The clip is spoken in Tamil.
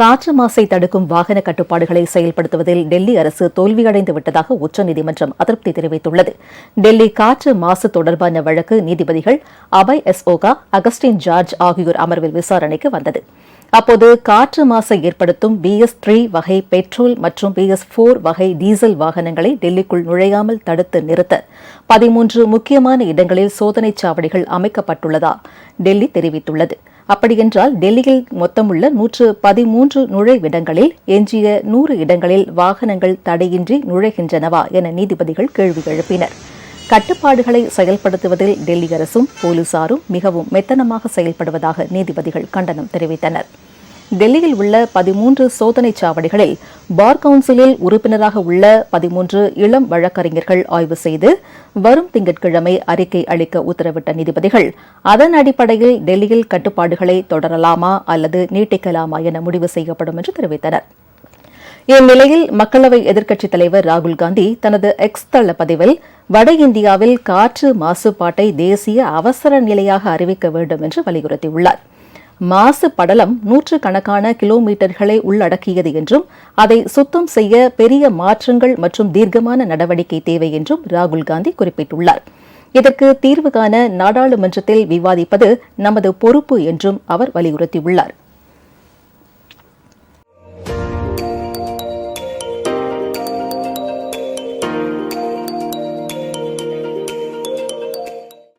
காற்று மாசை தடுக்கும் வாகன கட்டுப்பாடுகளை செயல்படுத்துவதில் டெல்லி அரசு தோல்வியடைந்து விட்டதாக உச்சநீதிமன்றம் அதிருப்தி தெரிவித்துள்ளது. டெல்லி காற்று மாசு தொடர்பான வழக்கு நீதிபதிகள் அபய் எஸ் ஓகா, அகஸ்டின் ஜார்ஜ் ஆகியோர் அமர்வில் விசாரணைக்கு வந்தது. அப்போது காற்று மாசை ஏற்படுத்தும் BS3 வகை பெட்ரோல் மற்றும் BS4 வகை டீசல் வாகனங்களை டெல்லிக்குள் நுழையாமல் தடுத்து நிறுத்த 13 முக்கியமான இடங்களில் சோதனைச் சாவடிகள் அமைக்கப்பட்டுள்ளதா டெல்லி தெரிவித்துள்ளது. அப்படியென்றால் டெல்லியில் மொத்தமுள்ள 113 நுழைவிடங்களில் எஞ்சிய 100 இடங்களில் வாகனங்கள் தடையின்றி நுழைகின்றனவா என நீதிபதிகள் கேள்வி எழுப்பினர். கட்டுப்பாடுகளை செயல்படுத்துவதில் டெல்லி அரசும் போலீசாரும் மிகவும் மெத்தனமாக செயல்படுவதாக நீதிபதிகள் கண்டனம் தெரிவித்தனர். டெல்லியில் உள்ள 13 சோதனைச் சாவடிகளில் பார் கவுன்சிலில் உறுப்பினராக உள்ள 13 இளம் வழக்கறிஞர்கள் ஆய்வு செய்து வரும் திங்கட்கிழமை அறிக்கை அளிக்க உத்தரவிட்ட நீதிபதிகள் அதன் அடிப்படையில் டெல்லியில் கட்டுப்பாடுகளை தொடரலாமா அல்லது நீட்டிக்கலாமா என முடிவு செய்யப்படும் என்று தெரிவித்தனர். இந்நிலையில் மக்களவை எதிர்க்கட்சித் தலைவர் ராகுல் காந்தி தனது எக்ஸ் தள பதிவில் வட இந்தியாவில் காற்று மாசுபாட்டை தேசிய அவசர நிலையாக அறிவிக்க வேண்டும் என்று வலியுறுத்தியுள்ளார். மாசு படலம் 100கணக்கான கிலோமீட்டர்களை உள்ளடக்கியது என்றும் அதை சுத்தம் செய்ய பெரிய மாற்றங்கள் மற்றும் தீர்க்கமான நடவடிக்கை தேவை என்றும் ராகுல் காந்தி குறிப்பிட்டுள்ளார். இதற்கு தீர்வு காண நாடாளுமன்றத்தில் விவாதிப்பது நமது பொறுப்பு என்றும் அவர் வலியுறுத்தியுள்ளார்.